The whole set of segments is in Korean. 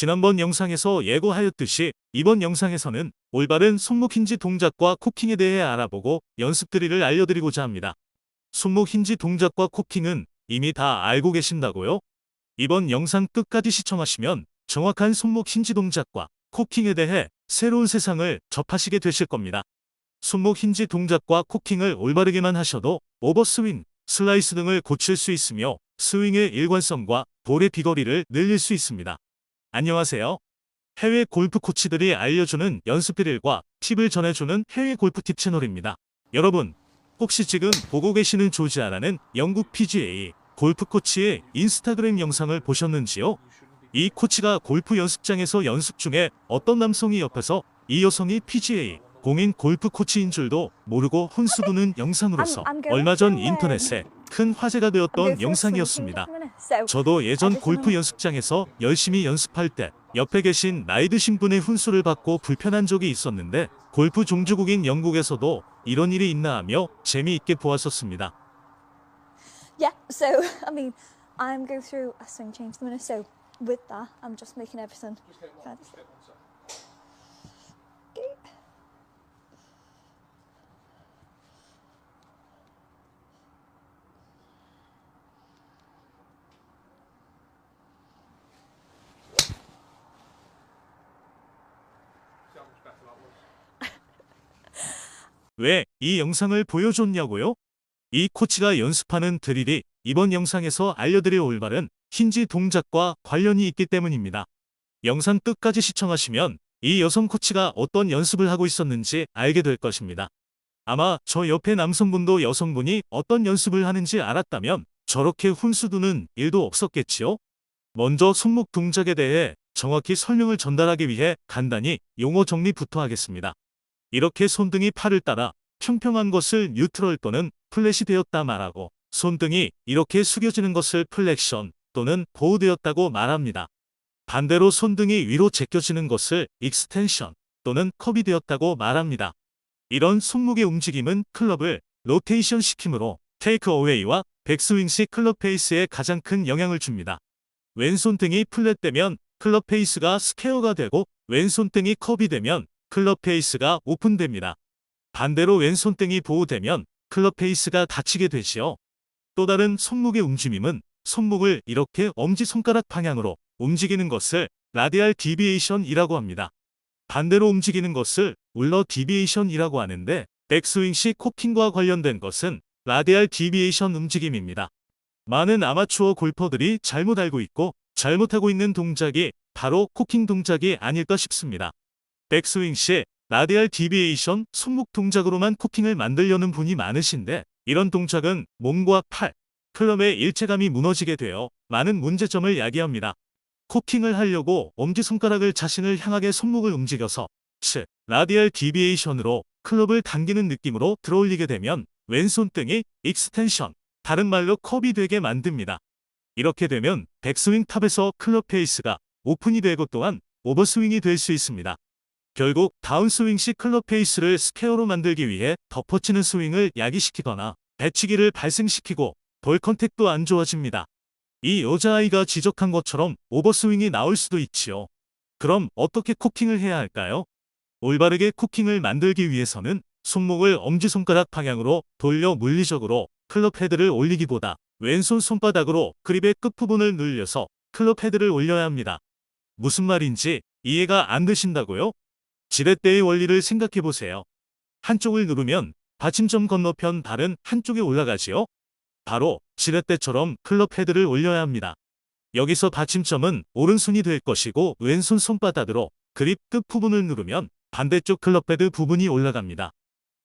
지난번 영상에서 예고하였듯이 이번 영상에서는 올바른 손목 힌지 동작과 코킹에 대해 알아보고 연습 드릴을 알려드리고자 합니다. 손목 힌지 동작과 코킹은 이미 다 알고 계신다고요? 이번 영상 끝까지 시청하시면 정확한 손목 힌지 동작과 코킹에 대해 새로운 세상을 접하시게 되실 겁니다. 손목 힌지 동작과 코킹을 올바르게만 하셔도 오버스윙, 슬라이스 등을 고칠 수 있으며 스윙의 일관성과 볼의 비거리를 늘릴 수 있습니다. 안녕하세요. 해외 골프 코치들이 알려주는 연습 드릴과 팁을 전해주는 해외 골프 팁 채널입니다. 여러분, 혹시 지금 보고 계시는 조지아라는 영국 PGA 골프 코치의 인스타그램 영상을 보셨는지요? 이 코치가 골프 연습장에서 연습 중에 어떤 남성이 옆에서 이 여성이 PGA 공인 골프 코치인 줄도 모르고 혼수 두는 영상으로서 얼마 전 인터넷에 큰 화제가 되었던 영상이었습니다. 저도 예전 골프 연습장에서 열심히 연습할 때 옆에 계신 나이 드신 분의 훈수를 받고 불편한 적이 있었는데 골프 종주국인 영국에서도 이런 일이 있나 하며 재미있게 보았었습니다. Yeah, so I mean, I'm going through a swing change at the minute, so with that, I'm just making everything good. 왜 이 영상을 보여줬냐고요? 이 코치가 연습하는 드릴이 이번 영상에서 알려드릴 올바른 힌지 동작과 관련이 있기 때문입니다. 영상 끝까지 시청하시면 이 여성 코치가 어떤 연습을 하고 있었는지 알게 될 것입니다. 아마 저 옆에 남성분도 여성분이 어떤 연습을 하는지 알았다면 저렇게 훈수 두는 일도 없었겠지요? 먼저 손목 동작에 대해 정확히 설명을 전달하기 위해 간단히 용어 정리부터 하겠습니다. 이렇게 손등이 팔을 따라 평평한 것을 뉴트럴 또는 플랫이 되었다 말하고 손등이 이렇게 숙여지는 것을 플렉션 또는 보우되었다고 말합니다. 반대로 손등이 위로 제껴지는 것을 익스텐션 또는 컵이 되었다고 말합니다. 이런 손목의 움직임은 클럽을 로테이션 시킴으로 테이크 어웨이와 백스윙 시 클럽 페이스에 가장 큰 영향을 줍니다. 왼손등이 플랫되면 클럽 페이스가 스퀘어가 되고 왼손등이 컵이 되면 클럽 페이스가 오픈됩니다. 반대로 왼손등이 보호되면 클럽 페이스가 닫히게 되지요. 또 다른 손목의 움직임은 손목을 이렇게 엄지손가락 방향으로 움직이는 것을 라디알 디비에이션이라고 합니다. 반대로 움직이는 것을 울러 디비에이션이라고 하는데 백스윙 시 코킹과 관련된 것은 라디알 디비에이션 움직임입니다. 많은 아마추어 골퍼들이 잘못 알고 있고 잘못하고 있는 동작이 바로 코킹 동작이 아닐까 싶습니다. 백스윙 시 라디알 디비에이션 손목 동작으로만 코킹을 만들려는 분이 많으신데 이런 동작은 몸과 팔, 클럽의 일체감이 무너지게 되어 많은 문제점을 야기합니다. 코킹을 하려고 엄지손가락을 자신을 향하게 손목을 움직여서 라디알 디비에이션으로 클럽을 당기는 느낌으로 들어올리게 되면 왼손등이 익스텐션, 다른 말로 컵이 되게 만듭니다. 이렇게 되면 백스윙 탑에서 클럽 페이스가 오픈이 되고 또한 오버스윙이 될 수 있습니다. 결국 다운스윙 시 클럽 페이스를 스퀘어로 만들기 위해 덮어치는 스윙을 야기시키거나 배치기를 발생시키고 볼 컨택도 안 좋아집니다. 이 여자아이가 지적한 것처럼 오버스윙이 나올 수도 있지요. 그럼 어떻게 코킹을 해야 할까요? 올바르게 코킹을 만들기 위해서는 손목을 엄지손가락 방향으로 돌려 물리적으로 클럽 헤드를 올리기보다 왼손 손바닥으로 그립의 끝부분을 늘려서 클럽 헤드를 올려야 합니다. 무슨 말인지 이해가 안 되신다고요? 지렛대의 원리를 생각해보세요. 한쪽을 누르면 받침점 건너편 다른 한쪽에 올라가지요? 바로 지렛대처럼 클럽 헤드를 올려야 합니다. 여기서 받침점은 오른손이 될 것이고 왼손 손바닥으로 그립 끝부분을 누르면 반대쪽 클럽 헤드 부분이 올라갑니다.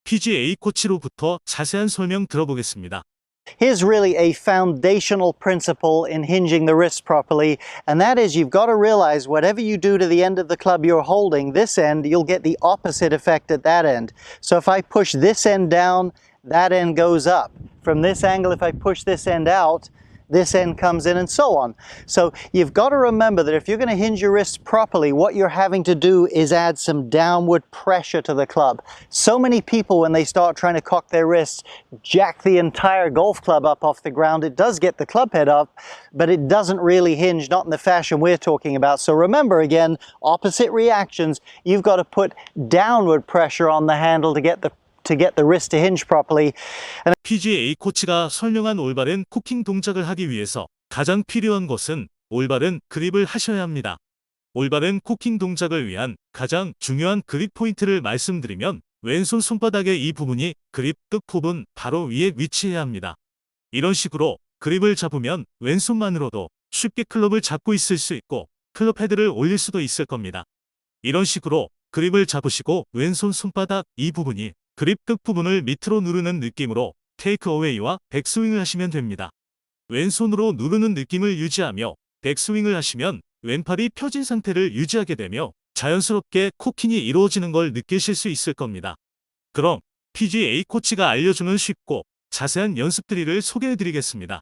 PGA 코치로부터 자세한 설명 들어보겠습니다. Here's really a foundational principle in hinging the wrist properly, and that is you've got to realize whatever you do to the end of the club you're holding, this end, you'll get the opposite effect at that end. So if I push this end down, that end goes up. From this angle, if I push this end out, this end comes in, and so on. So you've got to remember that if you're going to hinge your wrists properly, what you're having to do is add some downward pressure to the club. So many people, when they start trying to cock their wrists, jack the entire golf club up off the ground. It does get the club head up, but it doesn't really hinge, not in the fashion we're talking about. So remember, again, opposite reactions. You've got to put downward pressure on the handle to get the wrist to hinge properly. PGA 코치가 설명한 올바른 코킹 동작을 하기 위해서 가장 필요한 것은 올바른 그립을 하셔야 합니다. 올바른 코킹 동작을 위한 가장 중요한 그립 포인트를 말씀드리면 왼손 손바닥의 이 부분이 그립 끝 부분 바로 위에 위치해야 합니다. 이런 식으로 그립을 잡으면 왼손만으로도 쉽게 클럽을 잡고 있을 수 있고 클럽 헤드를 올릴 수도 있을 겁니다. 이런 식으로 그립을 잡으시고 왼손 손바닥 이 부분이 그립 끝 부분을 밑으로 누르는 느낌으로 테이크 어웨이와 백스윙을 하시면 됩니다. 왼손으로 누르는 느낌을 유지하며 백스윙을 하시면 왼팔이 펴진 상태를 유지하게 되며 자연스럽게 코킹이 이루어지는 걸 느끼실 수 있을 겁니다. 그럼 PGA 코치가 알려주는 쉽고 자세한 연습 드릴을 소개해 드리겠습니다.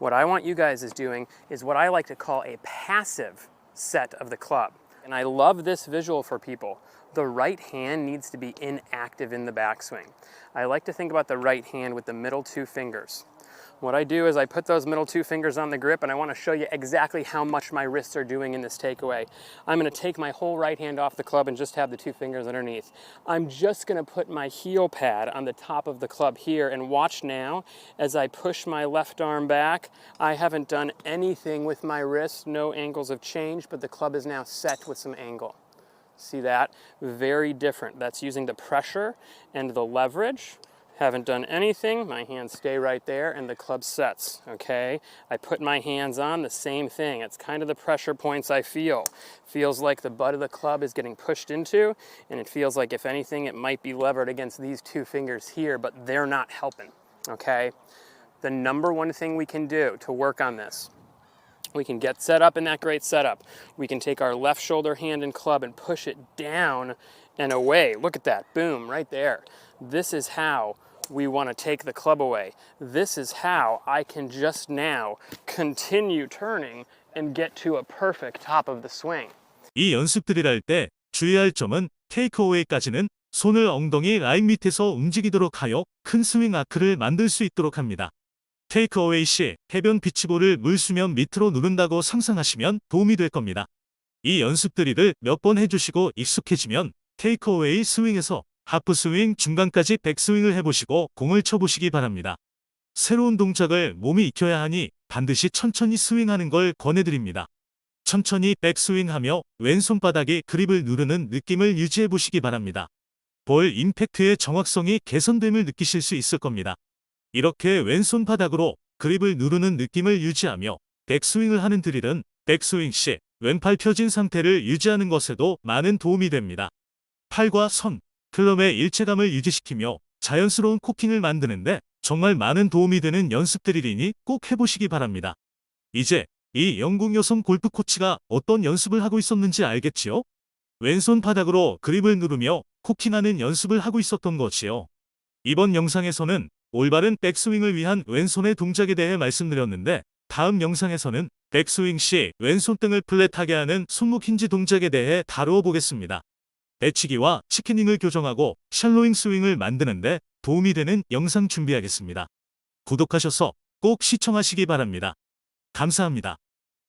What I want you guys is doing is what I like to call a passive set of the club. And I love this visual for people. The right hand needs to be inactive in the backswing. I like to think about the right hand with the middle two fingers. What I do is I put those middle two fingers on the grip, and I want to show you exactly how much my wrists are doing in this takeaway. I'm going to take my whole right hand off the club and just have the two fingers underneath. I'm just going to put my heel pad on the top of the club here, and watch now as I push my left arm back. I haven't done anything with my wrist. No angles have changed, but the club is now set with some angle. See that? Very different. That's using the pressure and the leverage. Haven't done anything, my hands stay right there and the club sets, okay? I put my hands on, the same thing. It's kind of the pressure points I feel. Feels like the butt of the club is getting pushed into, and it feels like if anything it might be levered against these two fingers here, but they're not helping, okay? The number one thing we can do to work on this, we can get set up in that great setup. We can take our left shoulder hand and club and push it down and away. Look at that, boom, right there. This is how we want to take the club away. This is how I can just now continue turning and get to a perfect top of the swing. 이 연습들을 할 때 주의할 점은 테이크어웨이까지는 손을 엉덩이 라인 밑에서 움직이도록 하여 큰 스윙 아크를 만들 수 있도록 합니다. 테이크어웨이 시 해변 비치볼을 물수면 밑으로 누른다고 상상하시면 도움이 될 겁니다. 이 연습들을 몇 번 해주시고 익숙해지면 테이크어웨이 스윙에서 하프 스윙 중간까지 백스윙을 해보시고 공을 쳐보시기 바랍니다. 새로운 동작을 몸이 익혀야 하니 반드시 천천히 스윙하는 걸 권해드립니다. 천천히 백스윙하며 왼손바닥이 그립을 누르는 느낌을 유지해 보시기 바랍니다. 볼 임팩트의 정확성이 개선됨을 느끼실 수 있을 겁니다. 이렇게 왼손바닥으로 그립을 누르는 느낌을 유지하며 백스윙을 하는 드릴은 백스윙 시 왼팔 펴진 상태를 유지하는 것에도 많은 도움이 됩니다. 팔과 손, 클럽의 일체감을 유지시키며 자연스러운 코킹을 만드는데 정말 많은 도움이 되는 연습 드릴이니 꼭 해보시기 바랍니다. 이제 이 영국 여성 골프 코치가 어떤 연습을 하고 있었는지 알겠지요? 왼손 바닥으로 그립을 누르며 코킹하는 연습을 하고 있었던 거지요. 이번 영상에서는 올바른 백스윙을 위한 왼손의 동작에 대해 말씀드렸는데 다음 영상에서는 백스윙 시 왼손등을 플랫하게 하는 손목 힌지 동작에 대해 다루어 보겠습니다. 배치기와 치키닝을 교정하고 샬로잉 스윙을 만드는데 도움이 되는 영상 준비하겠습니다. 구독하셔서 꼭 시청하시기 바랍니다. 감사합니다.